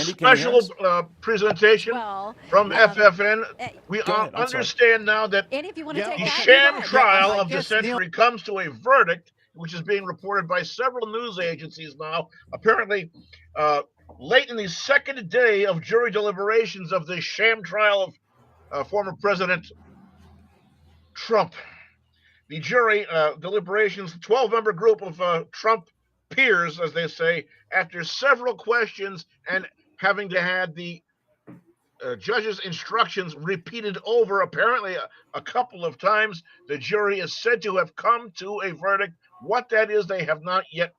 Andy, can you hear special us? presentation from FFN. We Go ahead. I'm sorry. understand now that Andy, if you want to Yeah, take the that, okay. go sham ahead. trial I of the guess, Neil, century comes to a verdict, which is being reported by several news agencies now. Apparently, uh, late in the second day of jury deliberations of the sham trial of former President Trump, the jury deliberations, 12-member group of Trump peers, as they say, after several questions and having to have the judge's instructions repeated over apparently a couple of times, the jury is said to have come to a verdict. What that is, they have not yet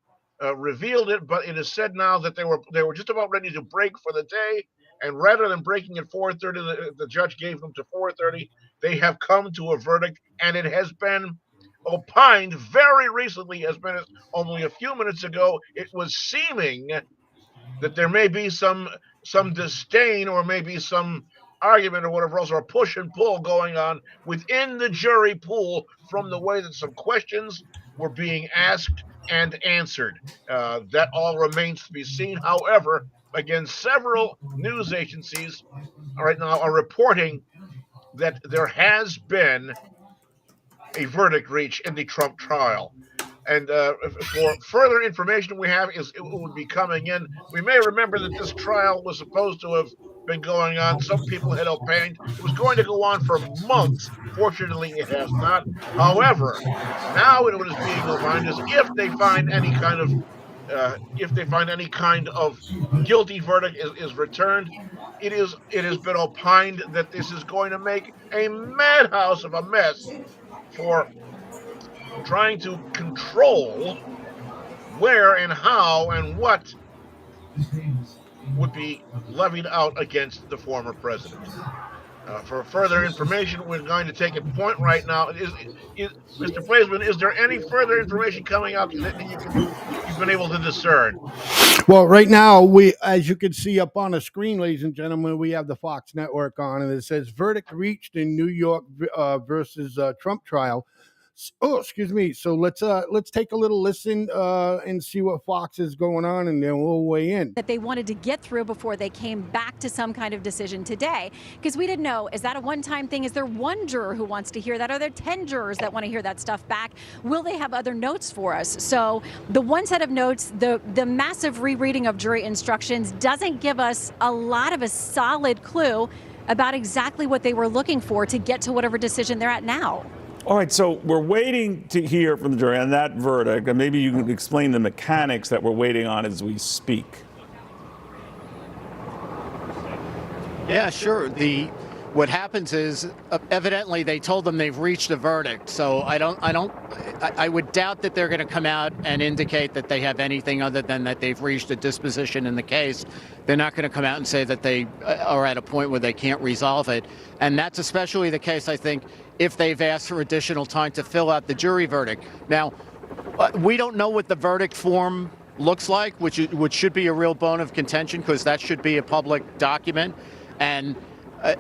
revealed it, but it is said now that they were just about ready to break for the day, and rather than breaking at 4:30, the judge gave them to 4:30. They have come to a verdict, and it has been opined very recently, has been only a few minutes ago. It was seeming that there may be some disdain or maybe some argument or whatever else, or push and pull going on within the jury pool from the way that some questions were being asked and answered. That all remains to be seen. However, again, several news agencies right now are reporting that there has been a verdict reached in the Trump trial. And for further information we have is it would be coming in. We may remember that this trial was supposed to have been going on. Some people had opined it was going to go on for months. Fortunately, it has not. However, now it is being opined is if they find any kind of guilty verdict is returned, it has been opined that this is going to make a madhouse of a mess for trying to control where and how and what would be levied out against the former president. For further information, we're going to take a point right now. Is Mr. Blazeman, is there any further information coming out that you've been able to discern? Well, right now, as you can see up on the screen, ladies and gentlemen, we have the Fox Network on, and it says verdict reached in New York versus Trump trial. Oh, excuse me. So let's take a little listen and see what Fox is going on, and then we'll weigh in. That they wanted to get through before they came back to some kind of decision today, because we didn't know, is that a one-time thing? Is there one juror who wants to hear that? Are there 10 jurors that want to hear that stuff back? Will they have other notes for us? So the one set of notes, the massive rereading of jury instructions doesn't give us a lot of a solid clue about exactly what they were looking for to get to whatever decision they're at now. All right, so we're waiting to hear from the jury on that verdict, and maybe you can explain the mechanics that we're waiting on as we speak. Yeah, sure. What happens is evidently they told them they've reached a verdict. So I would doubt that they're going to come out and indicate that they have anything other than that they've reached a disposition in the case. They're not going to come out and say that they are at a point where they can't resolve it. And that's especially the case, I think, if they've asked for additional time to fill out the jury verdict. Now, we don't know what the verdict form looks like, which should be a real bone of contention, because that should be a public document. And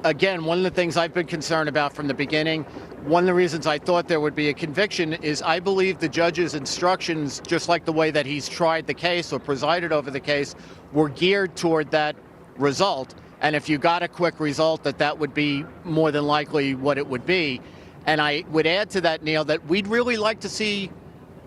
again, one of the things I've been concerned about from the beginning, one of the reasons I thought there would be a conviction is I believe the judge's instructions, just like the way that he's tried the case or presided over the case, were geared toward that result. And if you got a quick result, that would be more than likely what it would be. And I would add to that, Neil, that we'd really like to see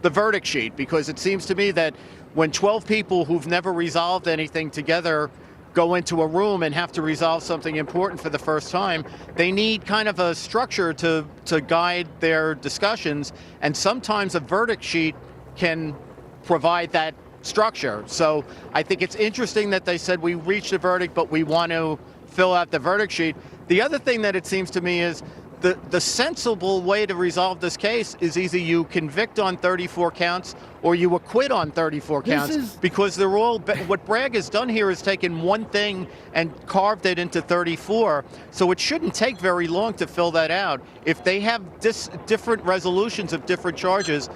the verdict sheet, because it seems to me that when 12 people who've never resolved anything together go into a room and have to resolve something important for the first time, they need kind of a structure to guide their discussions. And sometimes a verdict sheet can provide that structure. So I think it's interesting that they said we reached a verdict, but we want to fill out the verdict sheet. The other thing that it seems to me is the sensible way to resolve this case is either you convict on 34 counts or you acquit on 34 counts, because they're all, what Bragg has done here is taken one thing and carved it into 34. So it shouldn't take very long to fill that out. If they have different resolutions of different charges,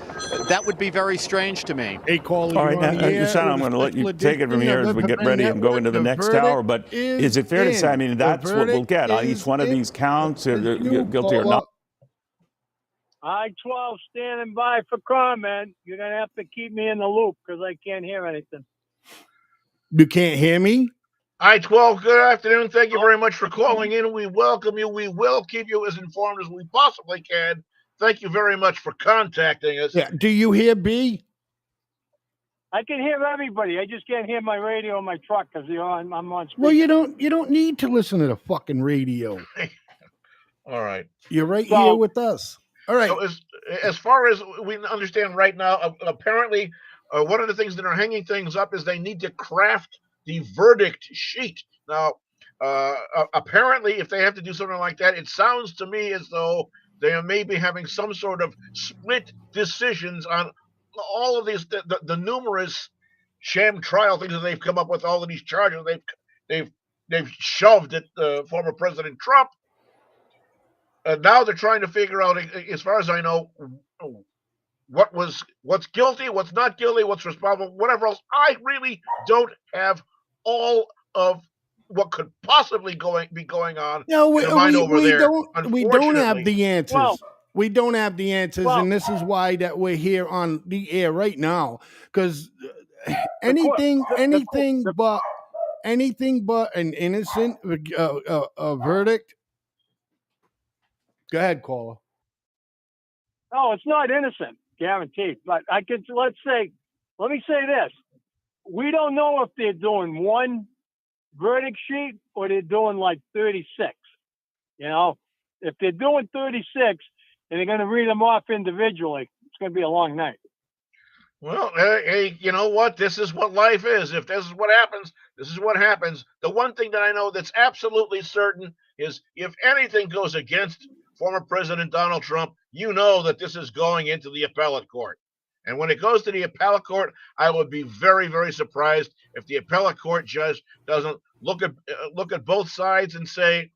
that would be very strange to me. Hey, call All right, now, Shana, I'm going to let you take it from here as we get ready and go into the next hour. But is it fair to say, I mean, that's what we'll get on each one of these counts, guilty or not? I-12 standing by for comment. You're going to have to keep me in the loop because I can't hear anything. You can't hear me? I-12, good afternoon. Thank you very much for calling in. We welcome you. We will keep you as informed as we possibly can. Thank you very much for contacting us. Yeah. Do you hear B? I can hear everybody. I just can't hear my radio in my truck because I'm on speaker. Well, you don't need to listen to the fucking radio. All right. You're right here with us. All right. So as far as we understand right now, apparently one of the things that are hanging things up is they need to craft the verdict sheet. Now, apparently, if they have to do something like that, it sounds to me as though they may be having some sort of split decisions on all of these, the numerous sham trial things that they've come up with, all of these charges they've shoved at former President Trump. Now they're trying to figure out, as far as I know, what's guilty, what's not guilty, what's responsible, whatever else. I really don't have all of what could possibly be going on. No, we don't have the answers. Well, we don't have the answers, and this is why that we're here on the air right now. Because anything but an innocent verdict. Go ahead, caller. No, it's not innocent, guaranteed. But let me say this: we don't know if they're doing one verdict sheet or they're doing like 36. You know, if they're doing 36 and they're going to read them off individually, it's going to be a long night. Well, hey, you know what? This is what life is. If this is what happens, this is what happens. The one thing that I know that's absolutely certain is if anything goes against former President Donald Trump, you know that this is going into the appellate court. And when it goes to the appellate court, I would be very, very surprised if the appellate court judge doesn't look at both sides and say,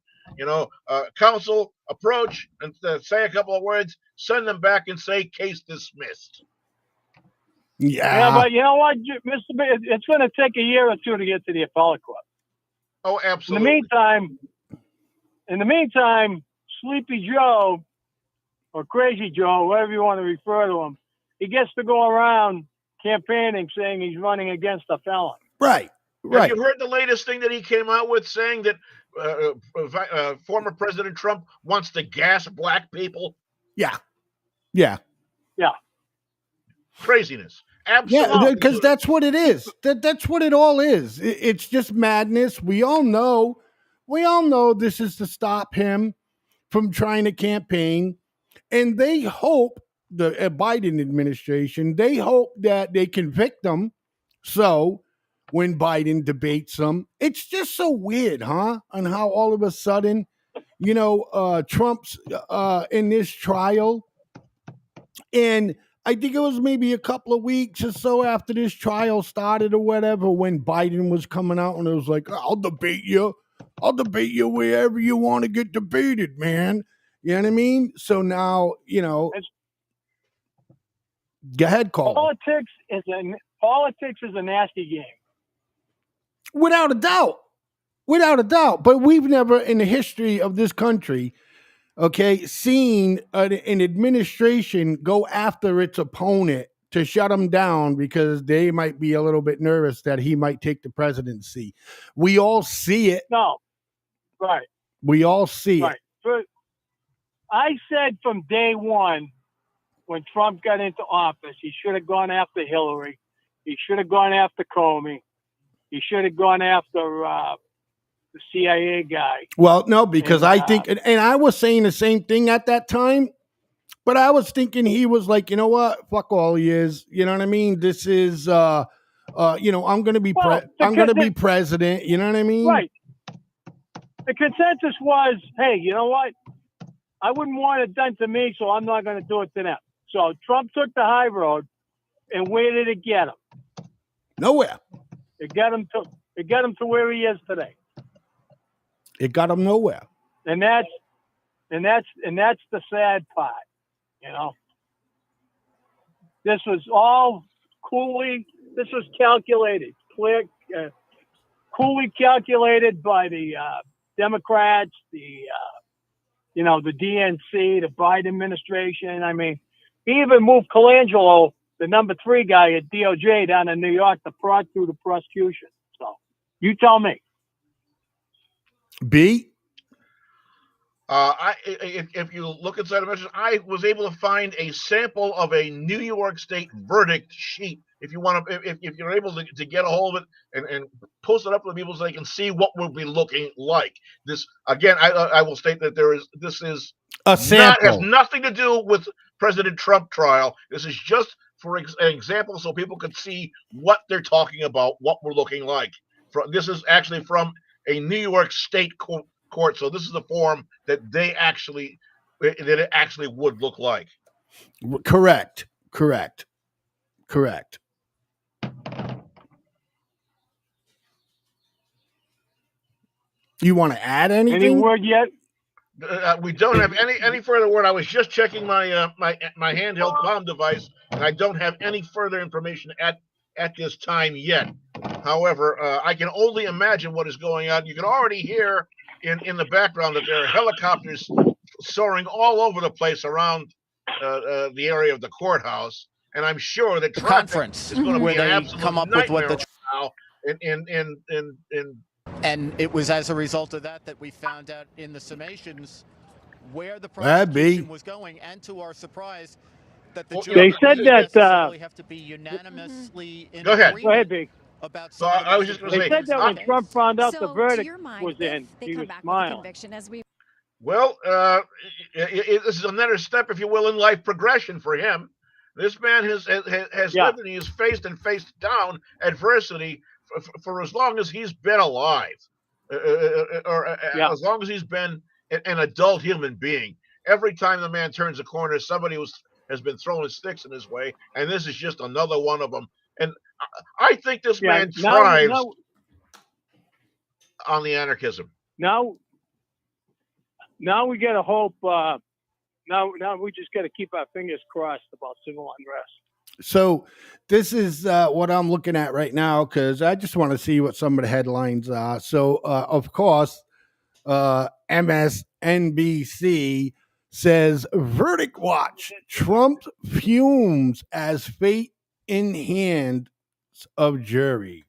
counsel, approach, and say a couple of words, send them back and say case dismissed. Yeah, but you know what, Mr. B, it's going to take a year or two to get to the appellate court. Oh, absolutely. In the meantime, Sleepy Joe or Crazy Joe, whatever you want to refer to him, he gets to go around campaigning saying he's running against a felon. Right. Have you heard the latest thing that he came out with, saying that former President Trump wants to gas black people? Yeah. Craziness. Absolutely. Yeah, because that's what it is. That's what it all is. It's just madness. We all know this is to stop him from trying to campaign. And they hope, the Biden administration, they hope that they convict him. So when Biden debates them, it's just so weird, huh? On how all of a sudden, Trump's in this trial. And I think it was maybe a couple of weeks or so after this trial started or whatever, when Biden was coming out and it was like, I'll debate you wherever you want to get debated, man. You know what I mean? So now, go ahead, call. Politics is a nasty game. Without a doubt. But we've never in the history of this country, seen an administration go after its opponent to shut him down because they might be a little bit nervous that he might take the presidency. We all see it. No. Right. We all see it. But I said from day one, when Trump got into office, he should have gone after Hillary. He should have gone after Comey. He should have gone after the CIA guy. Well, no, because I think, and I was saying the same thing at that time, but I was thinking he was like, you know what? Fuck all he is. You know what I mean? This is, I'm going to be, I'm going to be president. You know what I mean? Right. The consensus was, hey, you know what? I wouldn't want it done to me, so I'm not going to do it to them. So Trump took the high road, and where did it get him? Nowhere. It got him to where he is today. It got him nowhere. And that's the sad part, This was all this was calculated, coolly calculated by the Democrats, the DNC, the Biden administration. I mean, he even moved Colangelo, the number 3 guy at DOJ, down in New York to prod through the prosecution. So you tell me. B. If you look inside the message, I was able to find a sample of a New York State verdict sheet. If you want to, if you're able to get a hold of it and post it up for people so they can see what we'll be looking like. This again, I will state that this is A sample. has nothing to do with President Trump trial. This is just for an example, so people can see what they're talking about, what we're looking like. This is actually from a New York State court. So this is the form that it actually would look like. Correct. You want to add anything? Any word yet? We don't have any further word. I was just checking my my handheld palm device, and I don't have any further information at this time yet. However, I can only imagine what is going on. You can already hear in the background that there are helicopters soaring all over the place around the area of the courthouse, and I'm sure that conference is going to where be an they absolute come up with what the now in and it was as a result of that we found out in the summations where the prosecution was going, and to our surprise, that the they said that have to be unanimously in Go ahead. Go ahead, Big. about. So I was just going to say, they said that when Trump found out the verdict to your mind, was in, they he come was back smiling. with a conviction, as we. Well, this is another step, if you will, in life progression for him. This man has lived and he has faced down adversity for as long as he's been alive, as long as he's been an adult human being. Every time the man turns a corner, somebody has been throwing sticks in his way, and this is just another one of them. And I think this man thrives on the anarchism. Now we got to hope. Now we just got to keep our fingers crossed about civil unrest. So this is what I'm looking at right now, because I just want to see what some of the headlines are. So, of course, MSNBC says verdict watch, Trump fumes as fate in hands of jury.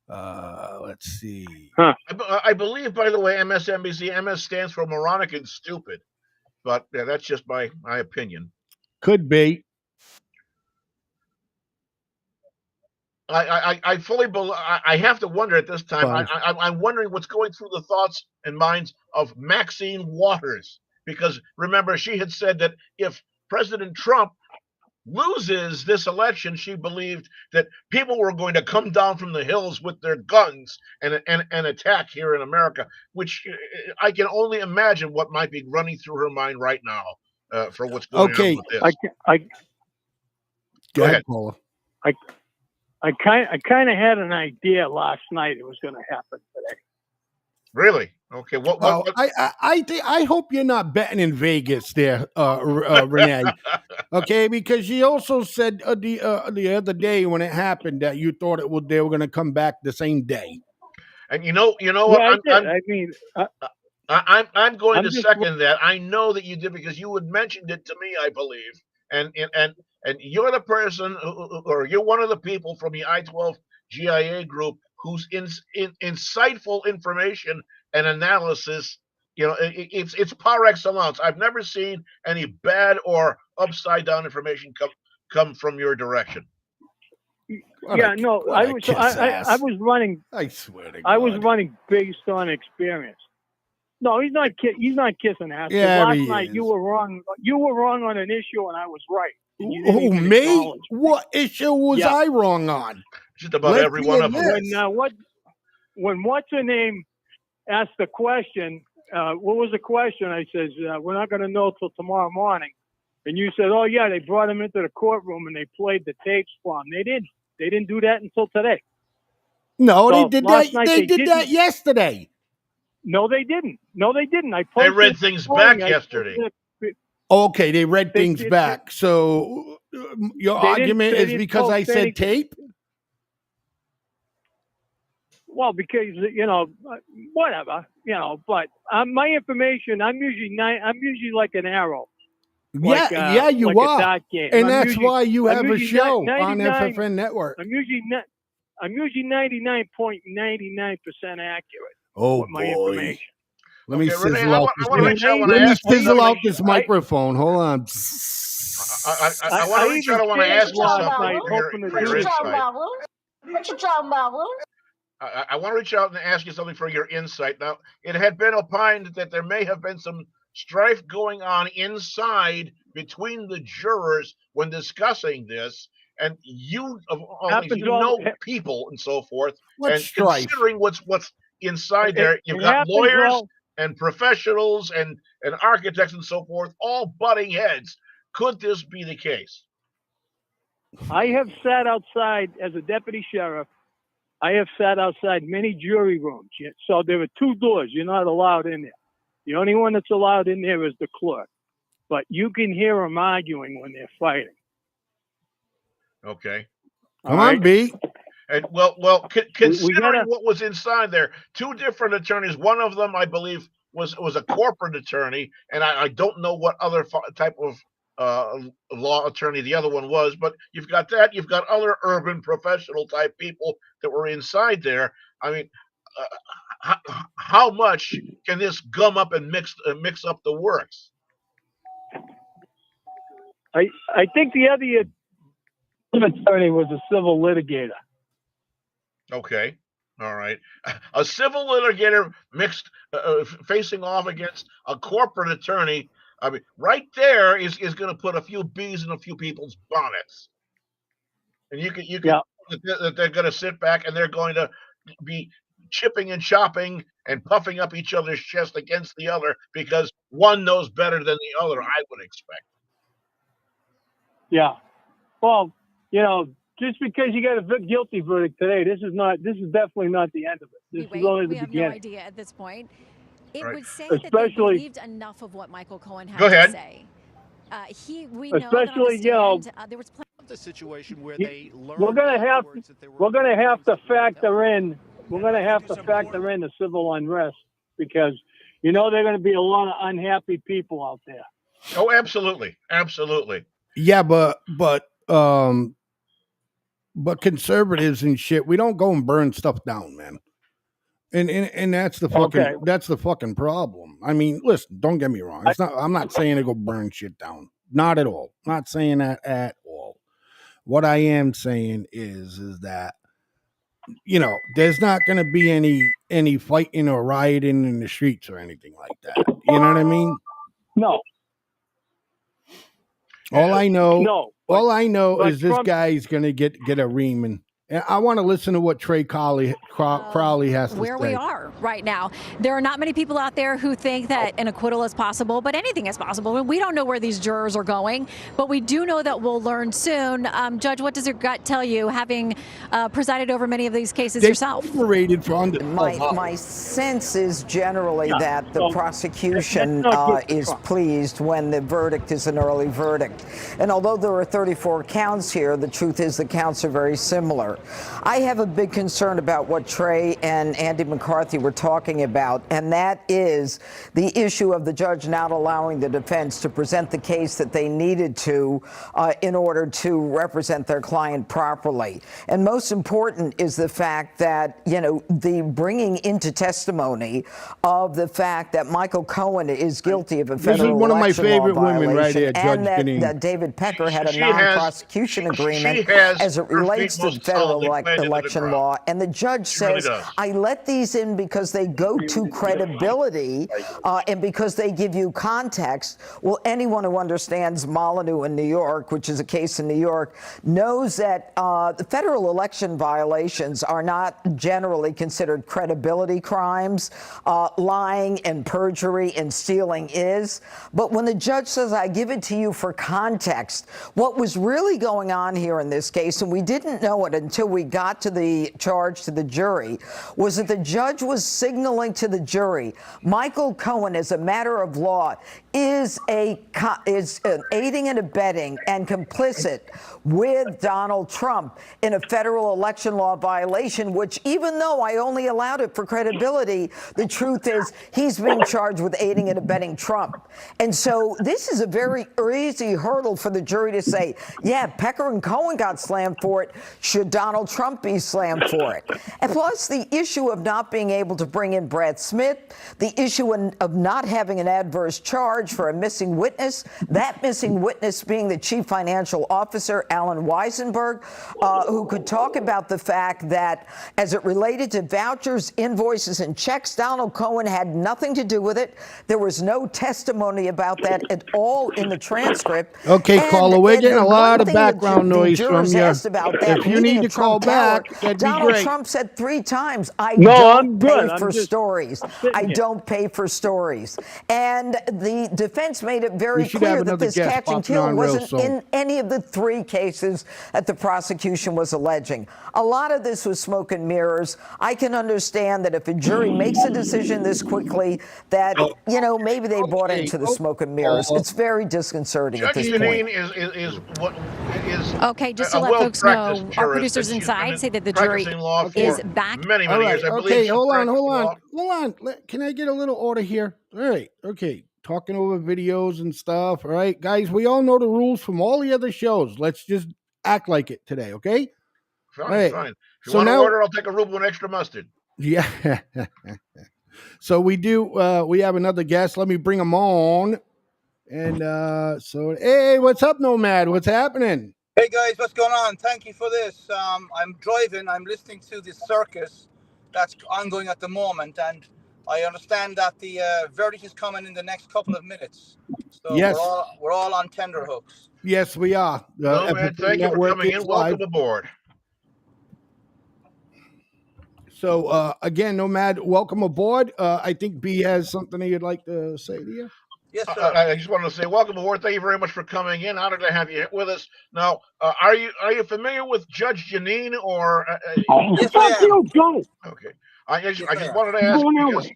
Let's see. I believe, by the way, MSNBC, MS stands for moronic and stupid. But yeah, that's just my opinion. Could be. I fully believe. I have to wonder at this time. I'm wondering what's going through the thoughts and minds of Maxine Waters, because remember, she had said that if President Trump loses this election, she believed that people were going to come down from the hills with their guns and attack here in America, which I can only imagine what might be running through her mind right now for what's going on with this. Go ahead, Paula. I kind of had an idea last night it was going to happen today. Really? Okay. I hope you're not betting in Vegas there, Renee. Okay, because she also said the other day when it happened that you thought they were going to come back the same day. And you know what? I'm going to second that. I know that you did, because you had mentioned it to me, I believe. And you're the person, or you're one of the people from the I-12 GIA group whose insightful information and analysis, it's par excellence. I've never seen any bad or upside down information come from your direction. I was running. I swear to God. I was running based on experience. No, he's not kissing ass. Yeah, last night you were wrong. You were wrong on an issue, and I was right. Who, me? What issue was I wrong on? Just about every one of them. When what's her name asked the question, what was the question? I says, we're not going to know till tomorrow morning. And you said, oh yeah, they brought him into the courtroom and they played the tapes for him. They didn't do that until today. No, so they did that. They did that yesterday. No, they didn't. They read things back yesterday. Okay, they read things back. So your argument is because I said tape? Well, because whatever, But my information, I'm usually like an arrow. You are, and that's why you have a show on FFN Network. I'm usually 99.99% accurate. Oh my boy. information. Let me Okay, Renee, sizzle out this. I want to reach out. I want to Let me ask you sizzle something. out this microphone. Hold on. I want to reach out. I want to ask you last something night, hoping to for do your this. insight. What you talking about, Lou? I want to reach out and ask you something for your insight. Now, it had been opined that there may have been some strife going on inside between the jurors when discussing this, and you, of all things, Happens you all- know people and so forth. What And strife? considering what's inside there, you've it got happens lawyers all- and professionals and architects and so forth, all butting heads. Could this be the case? I have sat outside as a deputy sheriff. I have sat outside many jury rooms. So there are two doors. You're not allowed in there. The only one that's allowed in there is the clerk. But you can hear them arguing when they're fighting. Okay. Come on, B. And well, considering gotta- what was inside there, two different attorneys. One of them, I believe, was a corporate attorney, and I don't know what other type of law attorney the other one was. But you've got that. You've got other urban professional type people that were inside there. I mean, how much can this gum up and mix up the works? I think the other attorney was a civil litigator. Okay. All right. A civil litigator mixed facing off against a corporate attorney. I mean, right there is going to put a few bees in a few people's bonnets. And you can that they're going to sit back and they're going to be chipping and chopping and puffing up each other's chest against the other because one knows better than the other, I would expect. Yeah. Well, just because you got a guilty verdict today, this is definitely not the end of it. This is only the beginning. We have no idea at this point. It would say that they Especially- believed enough of what Michael Cohen had Go to ahead. say. We know that on Especially, the stand, there was plenty. The situation where You- they learned We're gonna have afterwards that there were we're gonna have to crimes that were factor in the civil unrest because they're going to be a lot of unhappy people out there. Oh, absolutely, absolutely. Yeah, but conservatives and shit, we don't go and burn stuff down, man. And that's the fucking problem. I mean, listen, don't get me wrong. I'm not saying to go burn shit down. Not at all. Not saying that at all. What I am saying is that there's not going to be any fighting or rioting in the streets or anything like that. You know what I mean? No. All I know but is this Trump- guy's going to get a ream, and I want to listen to what Trey Crowley has to say. Where we are right now. There are not many people out there who think that an acquittal is possible, but anything is possible. We don't know where these jurors are going, but we do know that we'll learn soon. Judge, what does your gut tell you, having presided over many of these cases yourself? Operated for My sense is generally that the prosecution is pleased when the verdict is an early verdict. And although there are 34 counts here, the truth is the counts are very similar. I have a big concern about what Trey and Andy McCarthy were talking about, and that is the issue of the judge not allowing the defense to present the case that they needed to in order to represent their client properly. And most important is the fact that, the bringing into testimony of the fact that Michael Cohen is guilty of a federal one of my election law favorite women right violation, here, Judge and Janine. that David Pecker had a She has- non-prosecution agreement as it her relates feet to most federal solidly planted to the election ground. law. And the judge She really says, does. I let these in because they go to credibility and because they give you context. Well, anyone who understands Molyneux in New York, which is a case in New York, knows that the federal election violations are not generally considered credibility crimes. Lying and perjury and stealing is. But when the judge says, I give it to you for context, what was really going on here in this case, and we didn't know it until we got to the charge to the jury, was that the judge was signaling to the jury, Michael Cohen, as a matter of law, is aiding and abetting and complicit with Donald Trump in a federal election law violation, which, even though I only allowed it for credibility, the truth is he's being charged with aiding and abetting Trump. And so this is a very easy hurdle for the jury to say, yeah, Pecker and Cohen got slammed for it. Should Donald Trump be slammed for it? And plus the issue of not being able to bring in Brad Smith, the issue of not having an adverse charge for a missing witness, that missing witness being the chief financial officer, Alan Weisenberg, who could talk about the fact that as it related to vouchers, invoices, and checks, Donald Cohen had nothing to do with it. There was no testimony about that at all in the transcript. Okay, caller, we're getting a lot of background noise from you. If you need to call back, that'd be Donald great. Trump said 3 times, I don't pay for stories. I here. don't pay for stories. And the defense made it very clear that this catch and kill wasn't in any of the 3 cases that the prosecution was alleging. A lot of this was smoke and mirrors. I can understand that if a jury makes a decision this quickly, that, you know, maybe they bought into the smoke and mirrors. It's very disconcerting at this point. is okay, just to let folks know, our producers inside say that the jury is back. Many years. I believe. Okay, hold on. Can I get a little order here? All right. Okay. Talking over videos and stuff. All right, guys, we all know the rules from all the other shows. Let's just act like it today, okay? Fine, right. fine. If you want to order, I'll take a ruble and extra mustard. Yeah. So we have another guest. Let me bring him on. And hey, what's up, Nomad? What's happening? Hey guys, what's going on? Thank you for this. I'm driving. I'm listening to this circus that's ongoing at the moment, and I understand that the verdict is coming in the next couple of minutes. So yes, we're all on tender hooks. Yes, we are. Nomad, thank you for coming in. Welcome aboard. So again, Nomad, welcome aboard. I think B has something he'd like to say to you. Yes, sir. I just wanted to say welcome aboard. Thank you very much for coming in. Honored to have you with us. Now, are you familiar with Judge Janine or? Yes, I am. Okay. I just wanted to ask because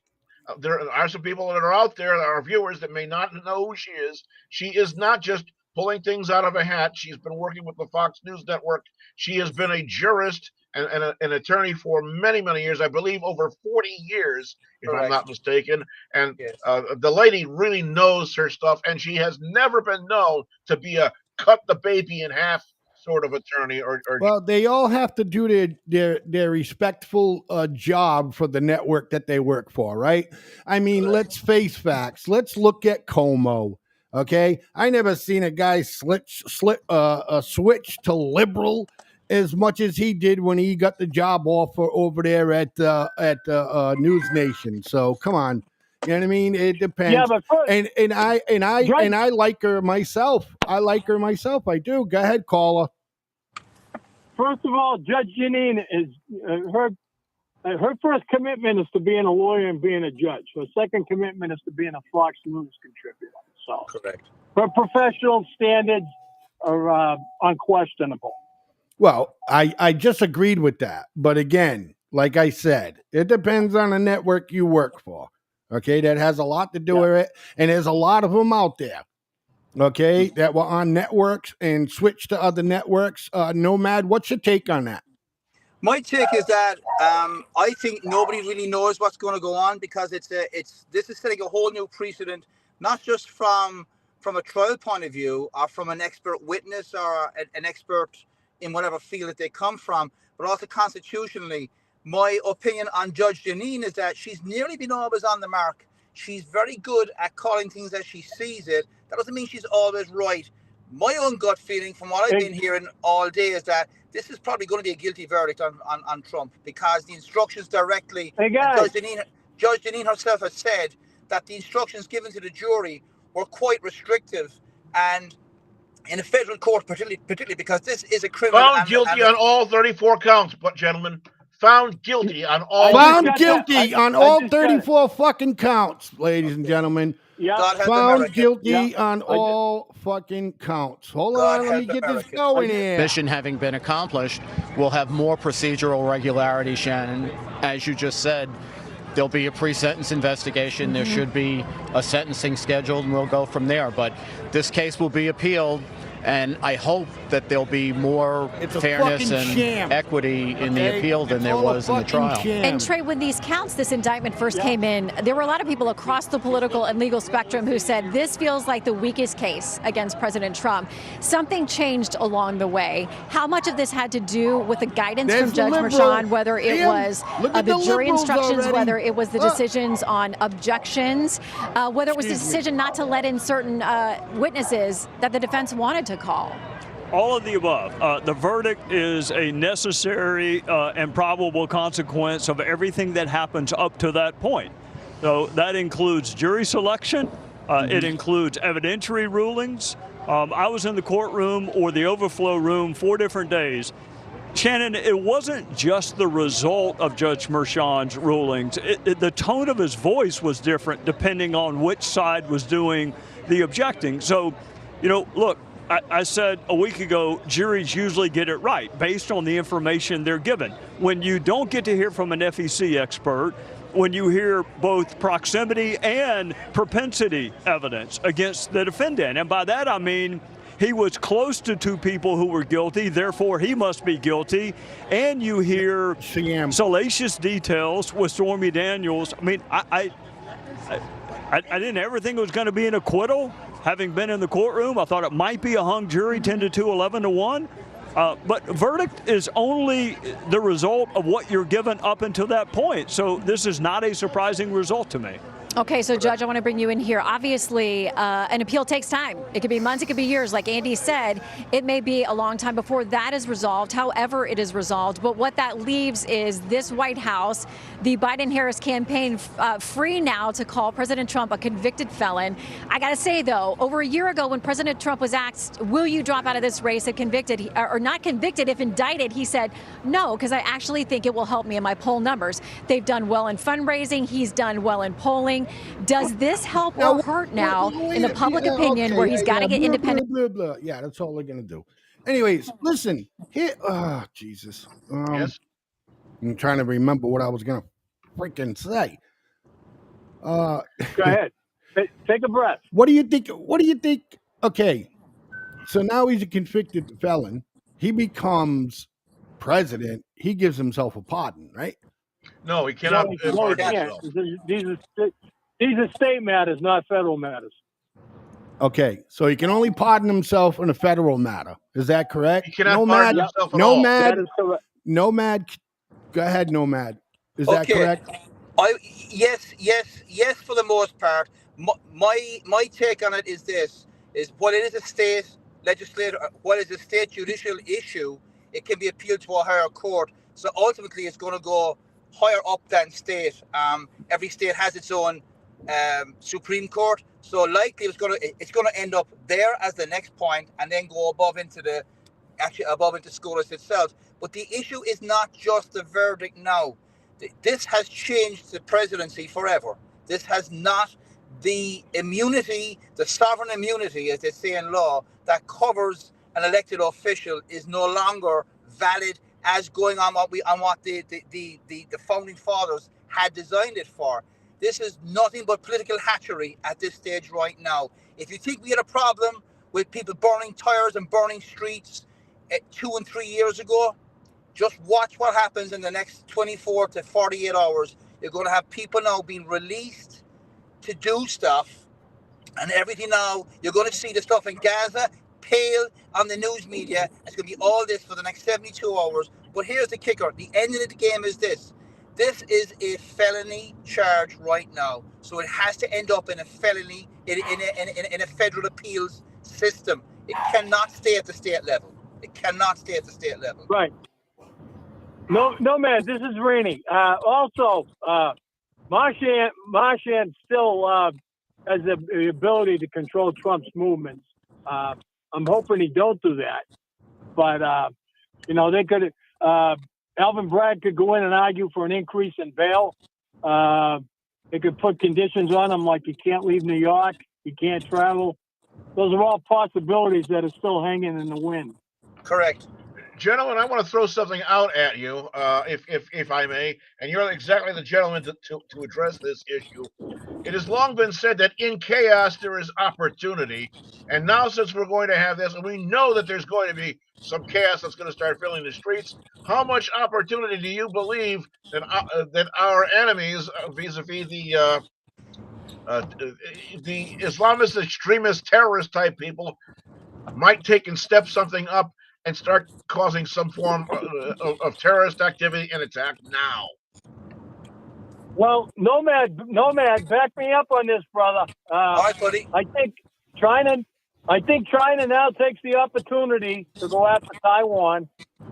there are some people that are out there, our viewers, that may not know who she is. She is not just pulling things out of a hat. She's been working with the Fox News Network. She has been a jurist and an attorney for many, many years. I believe over 40 years, if I'm not mistaken. And yes, the lady really knows her stuff, and she has never been known to be a cut the baby in half sort of attorney. Well, they all have to do their respectful job for the network that they work for, right? I mean, let's face facts. Let's look at Como. Okay, I never seen a guy switch to liberal as much as he did when he got the job offer over there at News Nation. So come on, you know what I mean? It depends. Yeah, but first, I like her myself. I do. Go ahead, caller. First of all, Judge Janine is her first commitment is to being a lawyer and being a judge. Her second commitment is to being a Fox News contributor. So correct. Her professional standards are unquestionable. Well, I just agreed with that. But again, like I said, it depends on the network you work for. Okay, that has a lot to do with it. And there's a lot of them out there, okay, that were on networks and switched to other networks. Nomad, what's your take on that? My take is that I think nobody really knows what's going to go on because this is setting a whole new precedent, not just from a trial point of view or from an expert witness or an expert in whatever field that they come from, but also constitutionally. My opinion on Judge Janine is that she's nearly been always on the mark. She's very good at calling things as she sees it. That doesn't mean she's always right. My own gut feeling from what I've been hearing all day is that this is probably going to be a guilty verdict on Trump because the instructions directly, Judge Janine herself has said that the instructions given to the jury were quite restrictive, and in a federal court, particularly because this is a criminal. Found guilty on all 34 counts, but gentlemen, found guilty on all. Found guilty on all 34 fucking counts, ladies and gentlemen. Yeah. Found guilty on all fucking counts. Hold on, let me get this going here. Mission having been accomplished, we'll have more procedural regularity, Shannon, as you just said. there'll be a pre-sentence investigation. There should be a sentencing scheduled, and we'll go from there. But this case will be appealed, and I hope that there'll be more fairness and equity in the appeal than there was in the trial. And Trey, when these counts, this indictment first came in, there were a lot of people across the political and legal spectrum who said this feels like the weakest case against President Trump. Something changed along the way. How much of this had to do with the guidance from Judge Merchan, whether it was the jury instructions, whether it was the decisions on objections, whether it was the decision not to let in certain witnesses that the defense wanted to call? All of the above. The verdict is a necessary and probable consequence of everything that happens up to that point. So that includes jury selection. It includes evidentiary rulings. I was in the courtroom or the overflow room 4 different days. Shannon, it wasn't just the result of Judge Merchan's rulings. The tone of his voice was different depending on which side was doing the objecting. So, look, I said a week ago, juries usually get it right based on the information they're given. When you don't get to hear from an FEC expert, when you hear both proximity and propensity evidence against the defendant, and by that I mean he was close to 2 people who were guilty, therefore he must be guilty, and you hear salacious details with Stormy Daniels. I mean, I didn't ever think it was going to be an acquittal. Having been in the courtroom, I thought it might be a hung jury, 10-2, 11-1. But verdict is only the result of what you're given up until that point. So this is not a surprising result to me. Okay, so Judge, I want to bring you in here. Obviously, an appeal takes time. It could be months, it could be years. Like Andy said, it may be a long time before that is resolved, however it is resolved. But what that leaves is this White House, the Biden-Harris campaign, free now to call President Trump a convicted felon. I got to say, though, over a year ago when President Trump was asked, will you drop out of this race if convicted, or not convicted, if indicted, he said, no, because I actually think it will help me in my poll numbers. They've done well in fundraising. He's done well in polling. Does this help or hurt now in the public opinion where he's got to get independent? Yeah, that's all they're going to do. Anyways, listen. Here, Jesus. Yes. I'm trying to remember what I was going to freaking say. Go ahead. Take a breath. What do you think? Okay, so now he's a convicted felon. He becomes president. He gives himself a pardon, right? No, he cannot. No, he can't. These are state matters, not federal matters. Okay, so he can only pardon himself in a federal matter. Is that correct? He cannot pardon himself at all. That is correct. Nomad. Go ahead, Nomad. Is that correct? Yes, for the most part. My take on it is this: is what it is a state legislator, what is a state judicial issue, it can be appealed to a higher court. So ultimately, it's going to go higher up than state. Every state has its own Supreme Court, so likely it's going to end up there as the next point, and then go above into SCOTUS itself. But the issue is not just the verdict now. This has changed the presidency forever. This has not the immunity, the sovereign immunity, as they say in law, that covers an elected official is no longer valid as going on what the founding fathers had designed it for. This is nothing but political hatchery at this stage right now. If you think we had a problem with people burning tires and burning streets 2 and 3 years ago, just watch what happens in the next 24 to 48 hours. You're going to have people now being released to do stuff and everything now. You're going to see the stuff in Gaza pale on the news media. It's going to be all this for the next 72 hours. But here's the kicker. The end of the game is this. This is a felony charge right now. So it has to end up in a felony, in a federal appeals system. It cannot stay at the state level. It cannot stay at the state level. Right. No, man, this is Rainey. Also, Marchand still has the ability to control Trump's movements. I'm hoping he don't do that. But, they could, Alvin Bragg could go in and argue for an increase in bail. They could put conditions on him like you can't leave New York, you can't travel. Those are all possibilities that are still hanging in the wind. Correct. Gentlemen, I want to throw something out at you, if I may, and you're exactly the gentleman to address this issue. It has long been said that in chaos there is opportunity, and now since we're going to have this, and we know that there's going to be some chaos that's going to start filling the streets, how much opportunity do you believe that our enemies, vis-a-vis the Islamist, extremist, terrorist type people, might take and step something up and start causing some form of terrorist activity and attack now? Well, Nomad, back me up on this, brother. All right, buddy. I think China now takes the opportunity to go after Taiwan.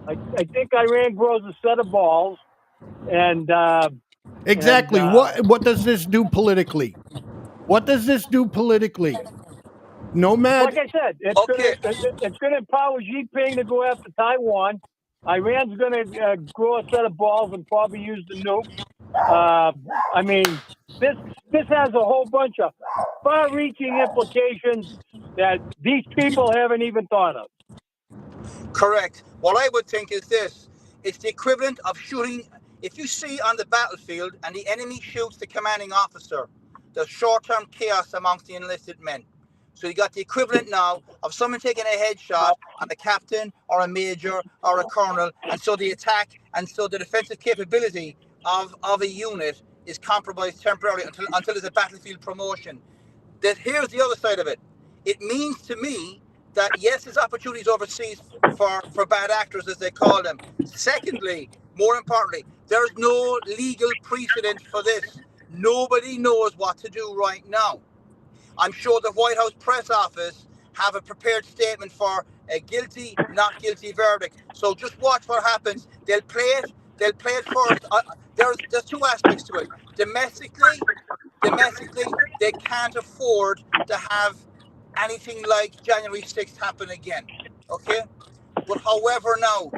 I think Iran grows a set of balls, and exactly. What does this do politically? What does this do politically? Nomad. Like I said, it's going to empower Xi Jinping to go after Taiwan. Iran's going to grow a set of balls and probably use the nukes. I mean, this has a whole bunch of far-reaching implications that these people haven't even thought of. Correct. What I would think is this. It's the equivalent of shooting. If you see on the battlefield and the enemy shoots the commanding officer, there's short-term chaos amongst the enlisted men. So you got the equivalent now of someone taking a headshot on a captain or a major or a colonel, and so the attack and so the defensive capability of a unit is compromised temporarily until there's a battlefield promotion. That here's the other side of it. It means to me that yes, there's opportunities overseas for bad actors, as they call them. Secondly, more importantly, there's no legal precedent for this. Nobody knows what to do right now. I'm sure the White House press office have a prepared statement for a guilty, not guilty verdict. So just watch what happens. They'll play it first. There's two aspects to it. Domestically, they can't afford to have anything like January 6th happen again. Okay? But however, now,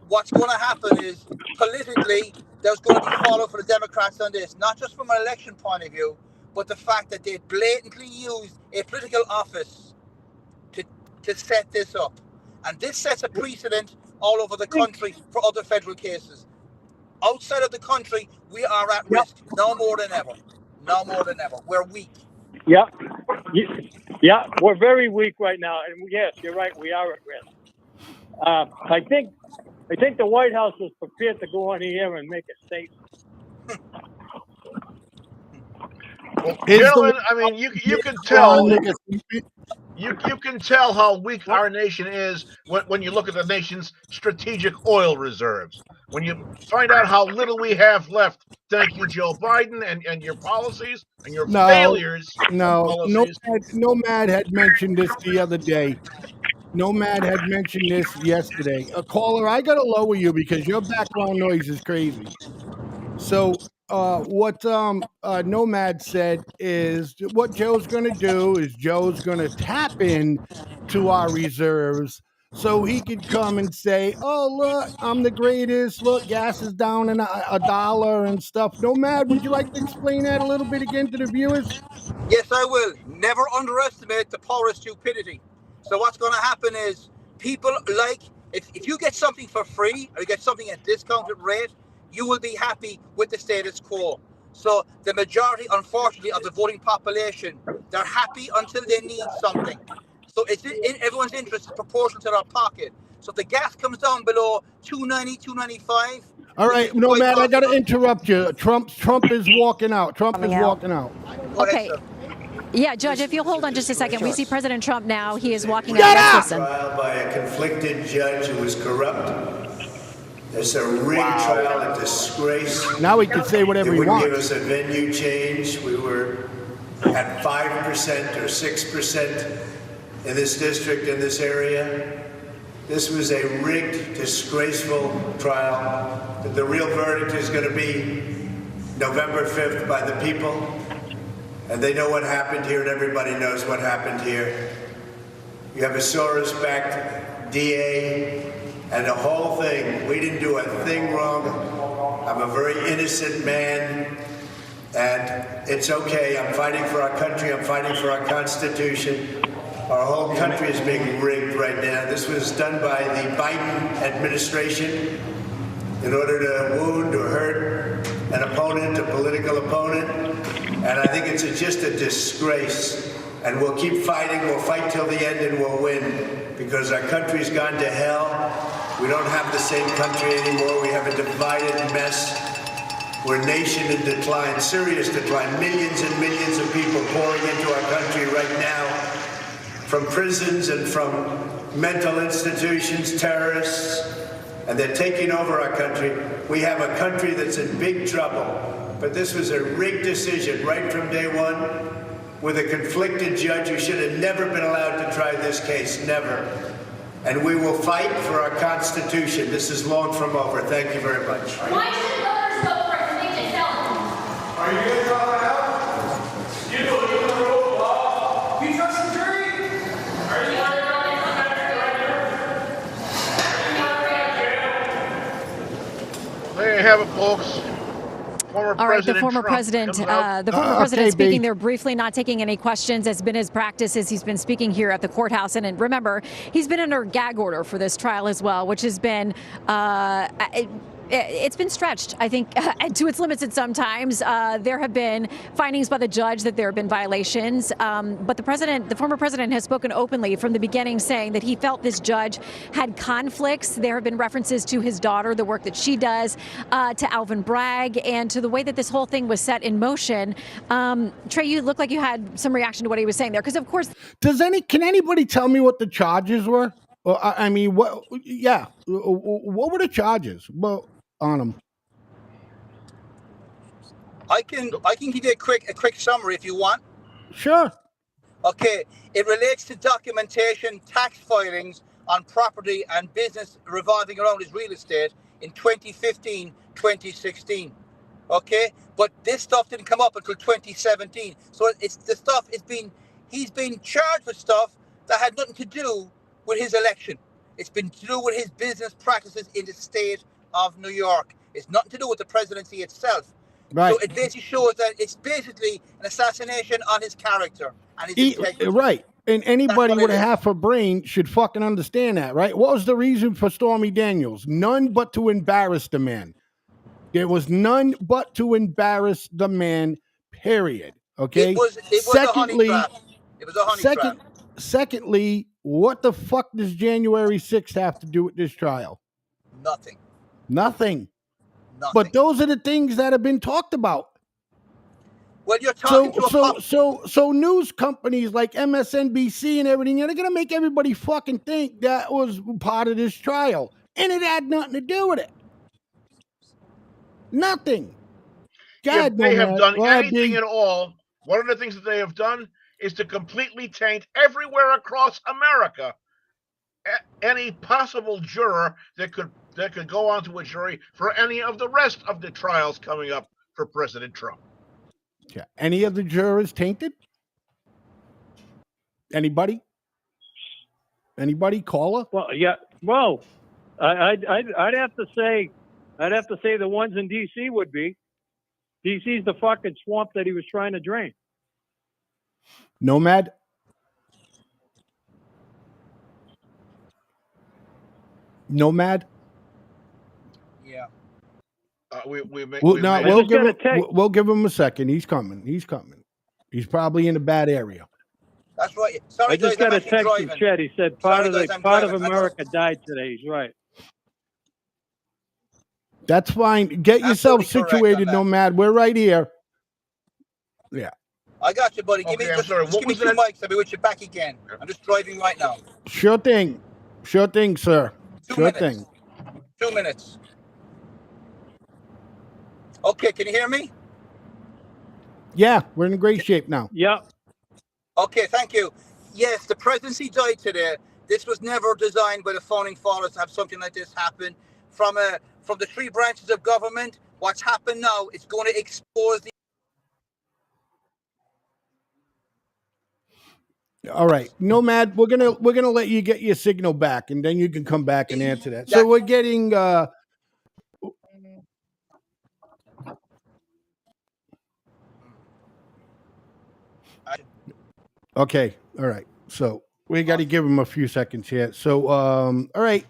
what's going to happen is politically, there's going to be fallout for the Democrats on this, not just from an election point of view, but the fact that they blatantly used a political office to set this up. And this sets a precedent all over the country for other federal cases. Outside of the country, we are at risk, no more than ever. No more than ever. We're weak. Yeah, we're very weak right now. And yes, you're right, we are at risk. I think the White House is prepared to go on the air and make a statement. Well, gentlemen, I mean, you can tell. You can tell how weak our nation is when you look at the nation's strategic oil reserves. When you find out how little we have left, thank you, Joe Biden, and your policies and your failures. Nomad had mentioned this the other day. Nomad had mentioned this yesterday. A caller, I got to lower you because your background noise is crazy. So what Nomad said is what Joe's going to do is Joe's going to tap in to our reserves so he could come and say, oh, look, I'm the greatest. Look, gas is down in $1 and stuff. Nomad, would you like to explain that a little bit again to the viewers? Yes, I will. Never underestimate the power of stupidity. So what's going to happen is people like, if you get something for free or you get something at discounted rate, you will be happy with the status quo. So the majority, unfortunately, of the voting population, they're happy until they need something. So it's in everyone's interest, proportional to their pocket. So if the gas comes down below $2.90, $2.95. All right, Nomad, I got to interrupt you. Trump is walking out. Trump is walking out. Okay. Yeah, Judge, if you'll hold on just a second. Sure. We see President Trump now. He is walking out. Yes, listen. Trial by a conflicted judge who was corrupt. It's a rigged trial, a disgrace. Now he can say whatever he wants. It wouldn't give us a venue change. We were at 5% or 6% in this district, in this area. This was a rigged, disgraceful trial. The real verdict is going to be November 5th by the people. And they know what happened here, and everybody knows what happened here. You have a Soros-backed DA, and the whole thing. We didn't do a thing wrong. I'm a very innocent man, and it's okay. I'm fighting for our country. I'm fighting for our Constitution. Our whole country is being rigged right now. This was done by the Biden administration in order to wound or hurt an opponent, a political opponent. And I think it's just a disgrace. And we'll keep fighting. We'll fight till the end and we'll win, because our country's gone to hell. We don't have the same country anymore. We have a divided mess. We're a nation in decline, serious decline. Millions and millions of people pouring into our country right now, from prisons and from mental institutions, terrorists, and they're taking over our country. We have a country that's in big trouble. But this was a rigged decision right from day one, with a conflicted judge who should have never been allowed to try this case, never. And we will fight for our Constitution. This is long from over. Thank you very much. Why should voters vote for a convicted felon? Are you going to call that out? You believe in the rule of law? You trust the jury? Are you going to go back to There you have it, folks. All right, the former president speaking there briefly, not taking any questions. Has been his practice as he's been speaking here at the courthouse. And remember, he's been under gag order for this trial as well, which has been it's been stretched, I think, to its limits at some times. There have been findings by the judge that there have been violations. But the former president has spoken openly from the beginning, saying that he felt this judge had conflicts. There have been references to his daughter, the work that she does, to Alvin Bragg, and to the way that this whole thing was set in motion. Trey, you look like you had some reaction to what he was saying there, because of course. Can anybody tell me what the charges were? I mean, what? Yeah, what were the charges? Well, on him. I can give you a quick summary if you want. Sure. Okay, it relates to documentation, tax filings on property and business revolving around his real estate in 2015, 2016. Okay, but this stuff didn't come up until 2017. So he's been charged with stuff that had nothing to do with his election. It's been to do with his business practices in the state of New York. It's nothing to do with the presidency itself. Right. So it basically shows that it's basically an assassination on his character and his integrity. Right. And anybody with a half a brain should fucking understand that, right? What was the reason for Stormy Daniels? None but to embarrass the man. There was none but to embarrass the man, period. Okay? It was a honey trap. It was a honey trap. Secondly, what the fuck does January 6th have to do with this trial? Nothing. But those are the things that have been talked about. Well, you're talking so news companies like MSNBC and everything, they're going to make everybody fucking think that was part of this trial. And it had nothing to do with it. Nothing. If they have done anything at all, one of the things that they have done is to completely taint everywhere across America any possible juror that could go onto a jury for any of the rest of the trials coming up for President Trump. Yeah. Any of the jurors tainted? Anybody? Caller? Well, yeah. Well, I'd have to say the ones in D.C. would be. D.C.'s the fucking swamp that he was trying to drain. Nomad? Yeah. We'll give him a second. He's coming. He's probably in a bad area. That's right. Sorry, I just got a text from Chet. He said part of America died today. He's right. That's fine. Get yourself situated, Nomad. We're right here. Yeah. I got you, buddy. Give me 2 mics. I'll be with you back again. I'm just driving right now. Sure thing, sir. 2 minutes. 2 minutes. Okay, can you hear me? Yeah, we're in great shape now. Yeah. Okay, thank you. Yes, the presidency died today. This was never designed by the founding fathers to have something like this happen. From the 3 branches of government, what's happened now is going to expose the. All right, Nomad, we're gonna let you get your signal back, and then you can come back and answer that. So we're getting. Okay, all right. So We got to give him a few seconds here. So, all right.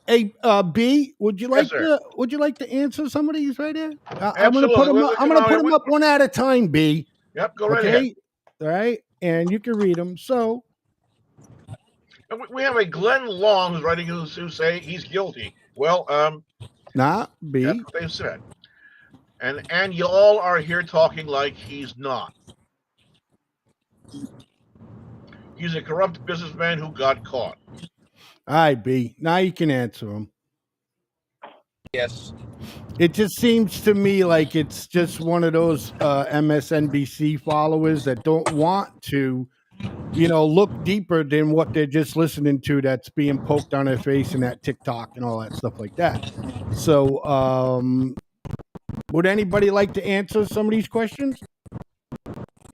Hey, B, would you like to answer some of these right here? I'm gonna put them. I'm gonna put them up one at a time. B. Yep, go right ahead. All right, and you can read them. So, we have a Glenn Long who's writing who say he's guilty. Well, nah, B. That's what they've said. And you all are here talking like he's not. He's a corrupt businessman who got caught. All right, B. Now you can answer them. Yes. It just seems to me like it's just one of those MSNBC followers that don't want to, look deeper than what they're just listening to that's being poked on their face and that TikTok and all that stuff like that. So, would anybody like to answer some of these questions?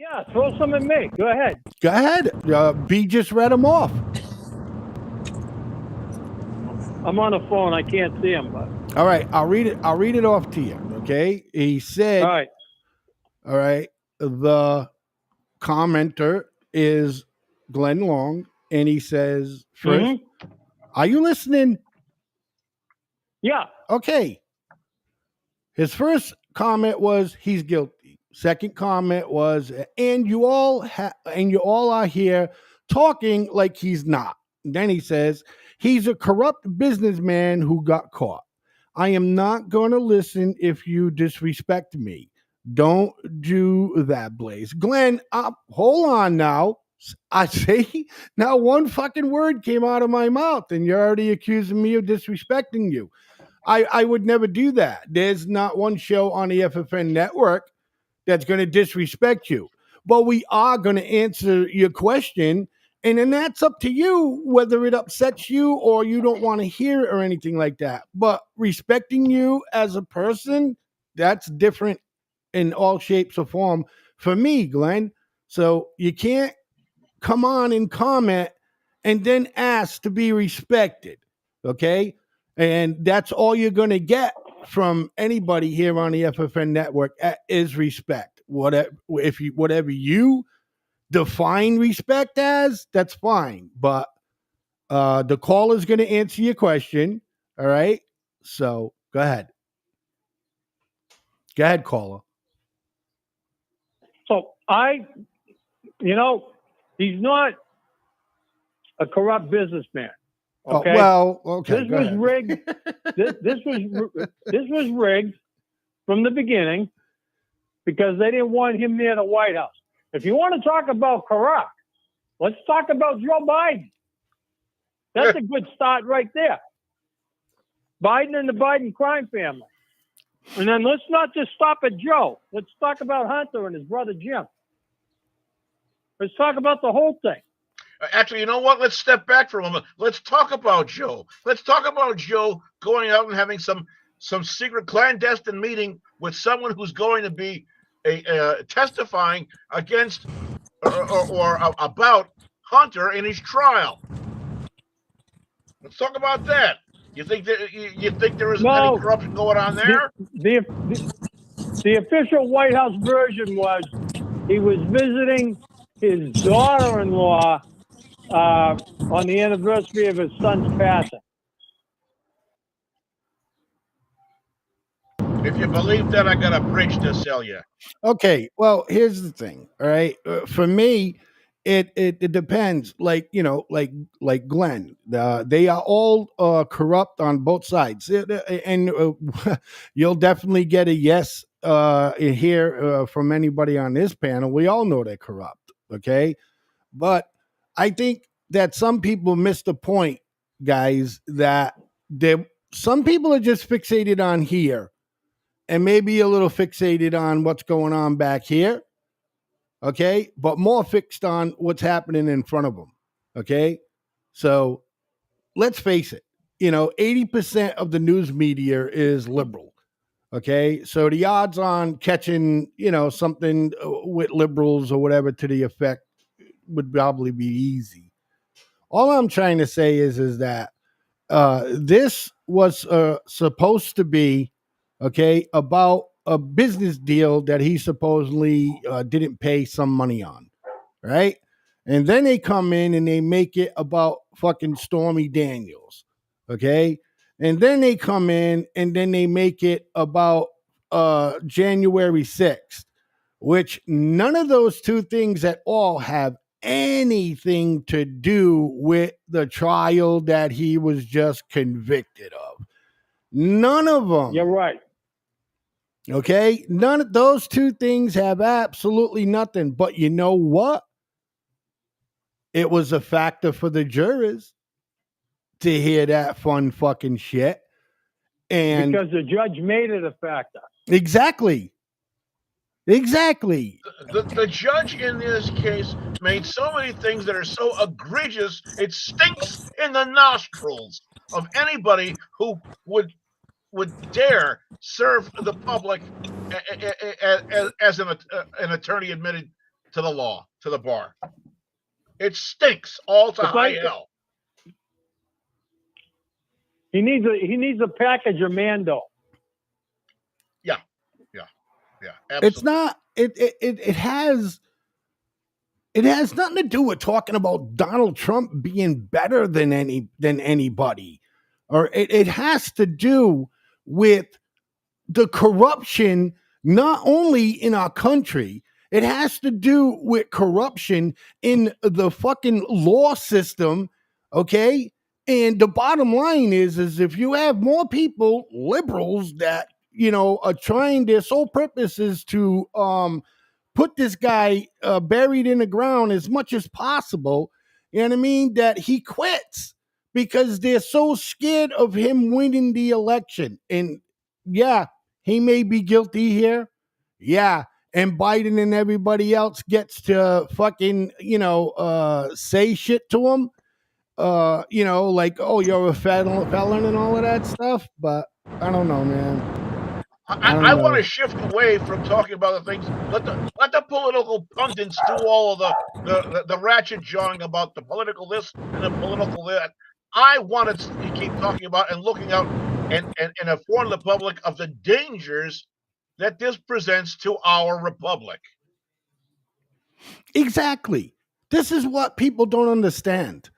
Yeah, throw some at me. Go ahead. Go ahead. B just read them off. I'm on the phone. I can't see him, but. All right, I'll read it off to you. Okay. He said, all right. The commenter is Glenn Long, and he says, first, are you listening? Yeah. Okay. His first comment was he's guilty. Second comment was, and you all are here talking like he's not. And then he says he's a corrupt businessman who got caught. I am not going to listen if you disrespect me. Don't do that, Blaze. Glenn, hold on now. I say now one fucking word came out of my mouth and you're already accusing me of disrespecting you. I would never do that. There's not one show on the FFN network that's going to disrespect you. But we are going to answer your question. And then that's up to you whether it upsets you or you don't want to hear it or anything like that. But respecting you as a person, that's different in all shapes or form for me, Glenn. So you can't come on and comment and then ask to be respected. Okay? And that's all you're going to get from anybody here on the FFN network is respect. Whatever you define respect as, that's fine. But the caller is going to answer your question. All right. So go ahead. Go ahead, caller. So he's not a corrupt businessman. Okay. Okay. This was rigged. this was rigged from the beginning because they didn't want him near the White House. If you want to talk about corrupt, let's talk about Joe Biden. That's a good start right there. Biden and the Biden crime family. And then let's not just stop at Joe. Let's talk about Hunter and his brother Jim. Let's talk about the whole thing. Actually, you know what? Let's step back for a moment. Let's talk about Joe. Let's talk about Joe going out and having some secret clandestine meeting with someone who's going to be testifying against or about Hunter in his trial. Let's talk about that. You think there isn't any corruption going on there? The official White House version was he was visiting his daughter-in-law on the anniversary of his son's passing. If you believe that, I got a bridge to sell you. Okay, well, here's the thing. All right, for me, it depends. Like Glenn, they are all corrupt on both sides, and you'll definitely get a yes here from anybody on this panel. We all know they're corrupt. Okay, but I think that some people miss the point, guys. That some people are just fixated on here. And maybe a little fixated on what's going on back here, okay? But more fixed on what's happening in front of them, okay? So let's face it, 80% of the news media is liberal, okay? So the odds on catching, something with liberals or whatever to the effect would probably be easy. All I'm trying to say is that this was supposed to be, okay, about a business deal that he supposedly didn't pay some money on, right? And then they come in and they make it about fucking Stormy Daniels. Okay. And then they come in and then they make it about January 6th, which none of those two things at all have anything to do with the trial that he was just convicted of. None of them. You're right. Okay? None of those two things have absolutely nothing. But you know what? It was a factor for the jurors to hear that fun fucking shit. And because the judge made it a factor. Exactly. The judge in this case made so many things that are so egregious, it stinks in the nostrils of anybody who would dare serve the public as an attorney admitted to the law, to the bar. It stinks all to high hell. He needs a package of Mando. Yeah, absolutely. It's not. It has nothing to do with talking about Donald Trump being better than anybody, or it has to do with the corruption not only in our country. It has to do with corruption in the fucking law system. Okay. And the bottom line is if you have more people, liberals, that are trying, their sole purpose is to put this guy buried in the ground as much as possible, you know what I mean, that he quits because they're so scared of him winning the election. And yeah, he may be guilty here. Yeah. And Biden and everybody else gets to fucking, say shit to him. Like, oh, you're a felon and all of that stuff. But I don't know, man. I want to shift away from talking about the things. Let the political pundits do all of the ratchet jawing about the political this and the political that. I want to keep talking about and looking out and inform the public of the dangers that this presents to our republic. Exactly. This is what people don't understand.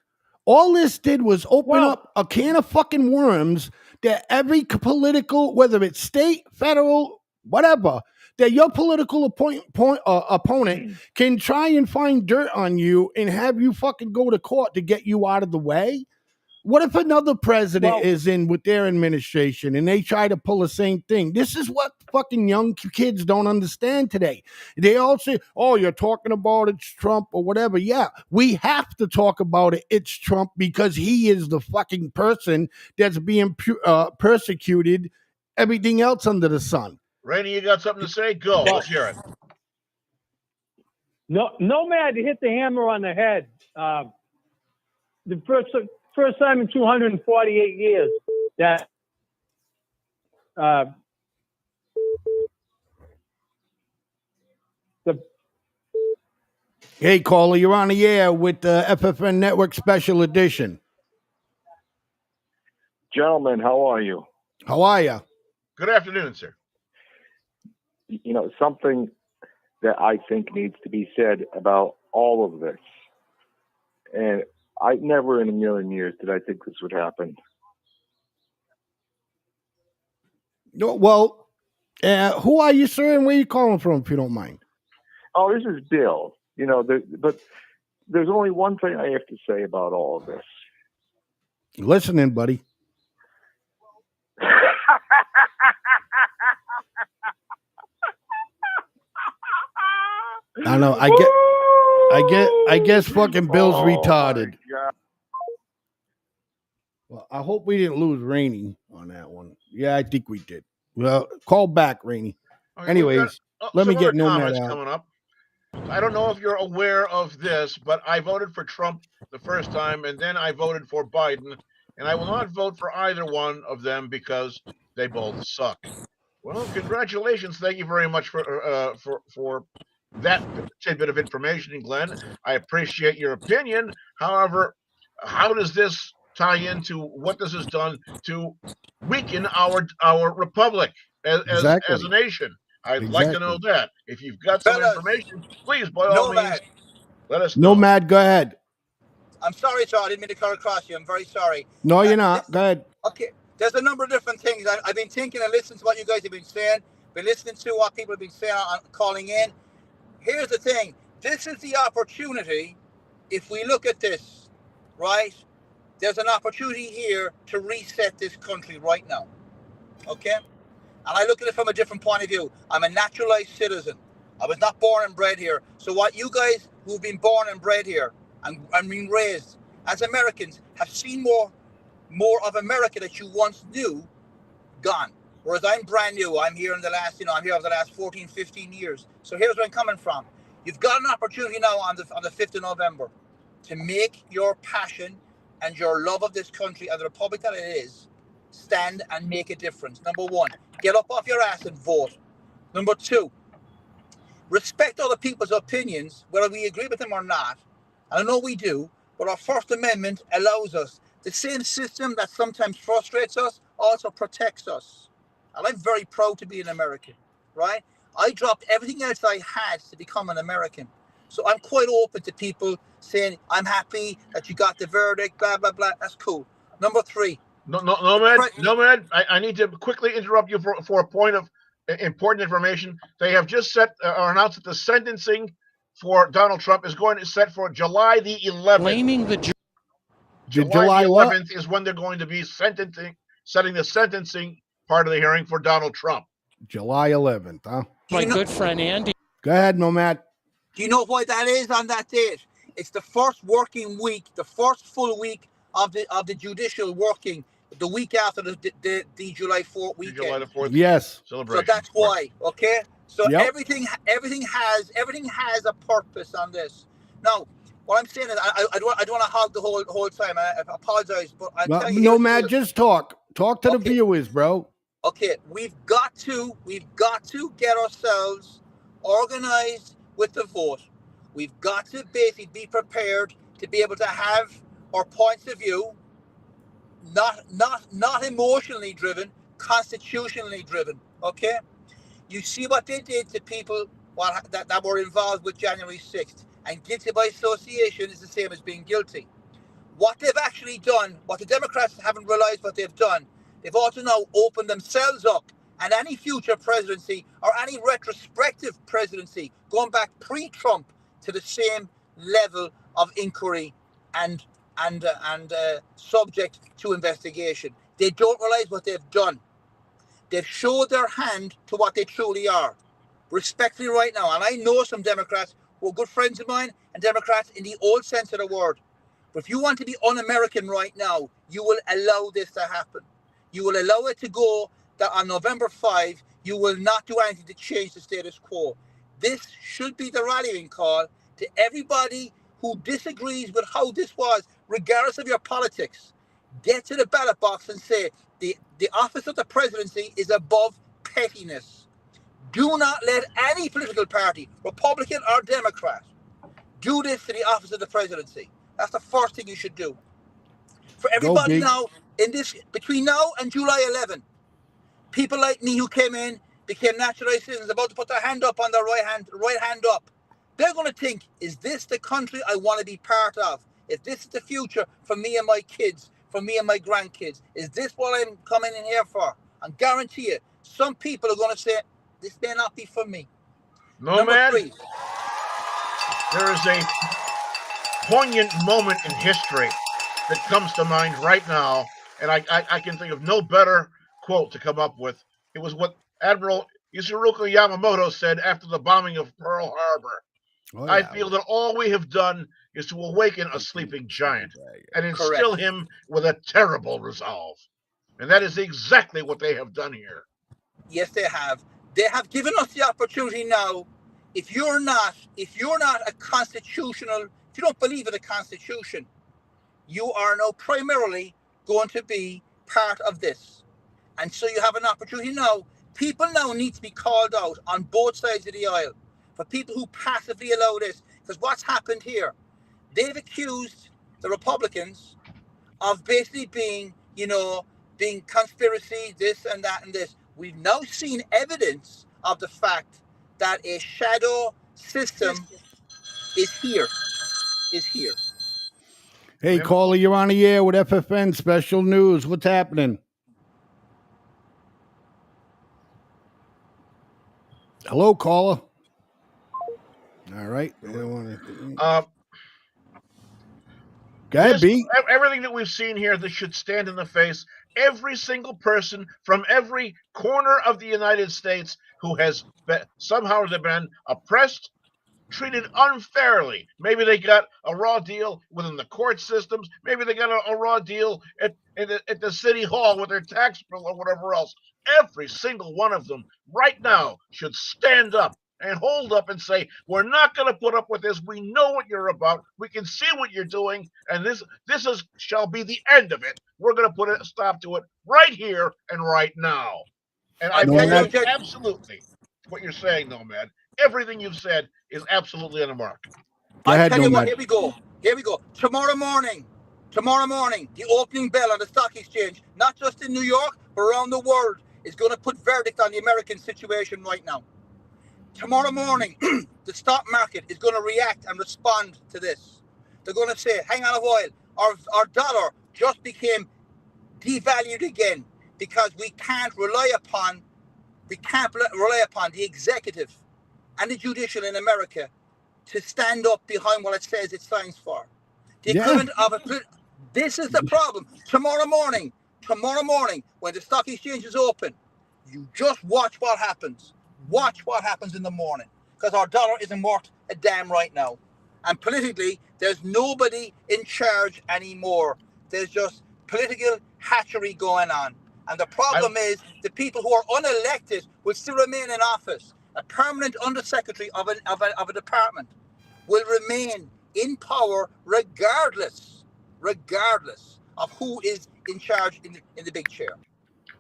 All this did was open up a can of fucking worms that every political, whether it's state, federal, whatever, that your political opponent can try and find dirt on you and have you fucking go to court to get you out of the way. What if another president is in with their administration and they try to pull the same thing? This is what fucking young kids don't understand today. They all say, oh, you're talking about it's Trump or whatever. Yeah, we have to talk about it. It's Trump because he is the fucking person that's being persecuted, everything else under the sun. Rainey, you got something to say? Go. Let's hear it. No, Nomad hit the hammer on the head. The first time in 248 years that Hey, caller, you're on the air with the FFN Network Special Edition. Gentlemen, how are you? How are you? Good afternoon, sir. Something that I think needs to be said about all of this. And I never in a million years did I think this would happen. No, well, who are you, sir, and where are you calling from, if you don't mind? Oh, this is Bill. But there's only one thing I have to say about all of this. Listening, buddy. I know. I guess fucking Bill's retarded. Well, I hope we didn't lose Rainey on that one. Yeah, I think we did. Well, call back, Rainey. Okay, anyways, let me get Nomad out. Coming up. I don't know if you're aware of this, but I voted for Trump the first time, and then I voted for Biden, and I will not vote for either one of them because they both suck. Well, congratulations! Thank you very much for that tidbit of information, Glenn. I appreciate your opinion. However, how does this tie into what this has done to weaken our republic as a nation? I'd like to know that. If you've got some information, please, by all means, Let us know. Nomad, go ahead. I'm sorry, sir. I didn't mean to cut across you. I'm very sorry. No, you're not. Go ahead. Okay. There's a number of different things. I've been thinking and listening to what you guys have been saying. Been listening to what people have been saying on calling in. Here's the thing. This is the opportunity. If we look at this, right? There's an opportunity here to reset this country right now. Okay? And I look at it from a different point of view. I'm a naturalized citizen. I was not born and bred here. So what you guys who've been born and bred here and been raised as Americans have seen more of America that you once knew gone. Whereas I'm brand new. I'm here in the last, I'm here over the last 14, 15 years. So here's where I'm coming from. You've got an opportunity now on the 5th of November to make your passion and your love of this country and the republic that it is stand and make a difference. Number one, get up off your ass and vote. Number two, respect other people's opinions, whether we agree with them or not. I know we do, but our First Amendment allows us. The same system that sometimes frustrates us also protects us. And I'm very proud to be an American, right? I dropped everything else I had to become an American. So I'm quite open to people saying, I'm happy that you got the verdict, blah, blah, blah. That's cool. Number three. Nomad, I need to quickly interrupt you for a point of important information. They have just set or announced that the sentencing for Donald Trump is going to set for July the 11th. Blaming the July 11th is when they're going to be setting the sentencing part of the hearing for Donald Trump. July 11th, huh? My good friend Andy. Go ahead, Nomad. Do you know why that is on that date? It's the first working week, the first full week of the judicial working, the week after the July 4th weekend. July the 4th. Yes. Celebration. So that's why. Okay. So Yep. everything has a purpose on this. Now, what I'm saying is, I don't want to hog the whole time. I apologize, but I'm telling you, Nomad, just talk to the viewers, bro. Okay, we've got to get ourselves organized with the vote. We've got to basically be prepared to be able to have our points of view, not emotionally driven, constitutionally driven. Okay, you see what they did to people that were involved with January 6th, and guilty by association is the same as being guilty. What they've actually done, what the Democrats haven't realized what they've done, they've also now opened themselves up, and any future presidency or any retrospective presidency going back pre-Trump to the same level of inquiry and subject to investigation. They don't realize what they've done. They've showed their hand to what they truly are. Respectfully right now, and I know some Democrats who are good friends of mine, and Democrats in the old sense of the word. But if you want to be un-American right now, you will allow this to happen. You will allow it to go that on November 5, you will not do anything to change the status quo. This should be the rallying call to everybody who disagrees with how this was, regardless of your politics. Get to the ballot box and say, the office of the presidency is above pettiness. Do not let any political party, Republican or Democrat, do this to the office of the presidency. That's the first thing you should do. For everybody now, between now and July 11, people like me who came in, became naturalized citizens, about to put their hand up on their right hand up. They're going to think, is this the country I want to be part of? Is this the future for me and my kids, for me and my grandkids? Is this what I'm coming in here for? I guarantee you, some people are going to say, this may not be for me. Nomad, there is a poignant moment in history that comes to mind right now, and I can think of no better quote to come up with. It was what Admiral Ishiroku Yamamoto said after the bombing of Pearl Harbor. Oh, yeah. I feel that all we have done is to awaken a sleeping giant and instill him with a terrible resolve. And that is exactly what they have done here. Yes, they have. They have given us the opportunity now. If you're not a constitutional, if you don't believe in the Constitution, you are now primarily going to be part of this. And so you have an opportunity now. People now need to be called out on both sides of the aisle for people who passively allow this. Because what's happened here, they've accused the Republicans of basically being conspiracy, this and that and this. We've now seen evidence of the fact that a shadow system is here. is here. Hey, caller, you're on the air with FFN Special News. What's happening? Hello, caller. All right. Go ahead, B. Everything that we've seen here, this should stand in the face. Every single person from every corner of the United States who has somehow been oppressed, treated unfairly. Maybe they got a raw deal within the court systems. Maybe they got a raw deal at the city hall with their tax bill or whatever else. Every single one of them right now should stand up and hold up and say, we're not going to put up with this. We know what you're about. We can see what you're doing. And this shall be the end of it. We're going to put a stop to it right here and right now. And I believe absolutely what you're saying, Nomad. Everything you've said is absolutely on the mark. I tell you what, here we go. Tomorrow morning, the opening bell on the stock exchange, not just in New York, but around the world, is going to put verdict on the American situation right now. Tomorrow morning, the stock market is going to react and respond to this. They're going to say, hang on a while, our dollar just became devalued again because we can't rely upon the executive and the judicial in America to stand up behind what it says it stands for. The equivalent of this is the problem. Tomorrow morning, when the stock exchange is open, you just watch what happens. Watch what happens in the morning, because our dollar isn't worth a damn right now. And politically, there's nobody in charge anymore. There's just political hatchery going on. And the problem is the people who are unelected will still remain in office. A permanent undersecretary of a department will remain in power regardless of who is in charge in the big chair.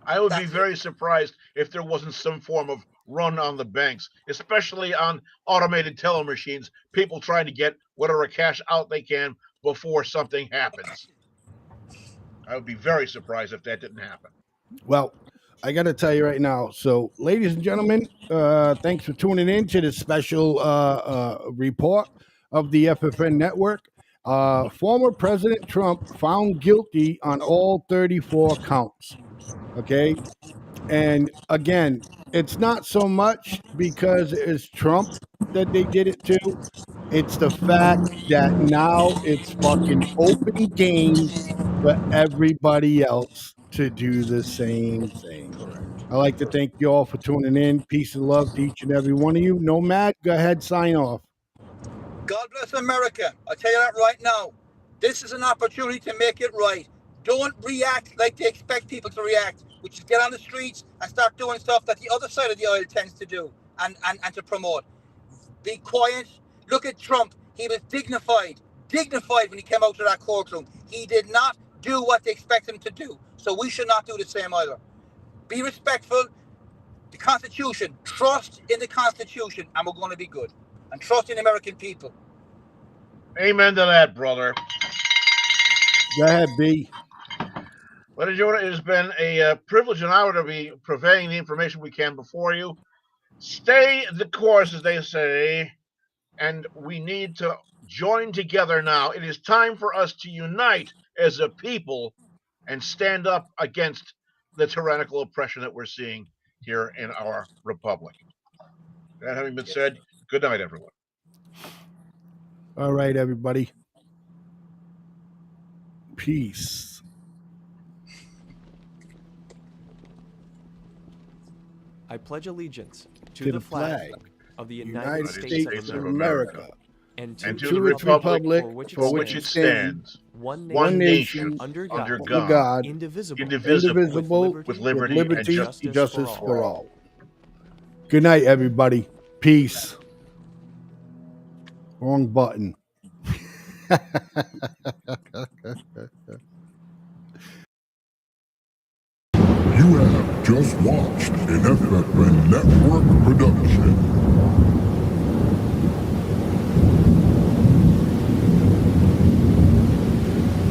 I would be very surprised if there wasn't some form of run on the banks, especially on automated teller machines, people trying to get whatever cash out they can before something happens. I would be very surprised if that didn't happen. Well, I got to tell you right now. So, ladies and gentlemen, thanks for tuning in to this special report of the FFN network. Former President Trump found guilty on all 34 counts. Okay. And again, it's not so much because it's Trump that they did it to. It's the fact that now it's fucking open game for everybody else to do the same thing. I'd like to thank you all for tuning in. Peace and love to each and every one of you. Nomad, go ahead, sign off. God bless America. I'll tell you that right now. This is an opportunity to make it right. Don't react like they expect people to react, which is get on the streets and start doing stuff that the other side of the aisle tends to do and to promote. Be quiet. Look at Trump. He was dignified when he came out to that courtroom. He did not do what they expect him to do. So we should not do the same either. Be respectful. The Constitution. Trust in the Constitution, and we're going to be good. And trust in the American people. Amen to that, brother. Go ahead, B. Ladies and gentlemen, it has been a privilege and honor to be purveying the information we can before you. Stay the course, as they say, and we need to join together now. It is time for us to unite as a people and stand up against the tyrannical oppression that we're seeing here in our republic. That having been said, good night, everyone. All right, everybody. Peace. I pledge allegiance to the flag of the United States of America and to the republic for which it stands, one nation, under God, indivisible, with liberty and justice for all. Good night, everybody. Peace. Wrong button. You have just watched an FFN Network production.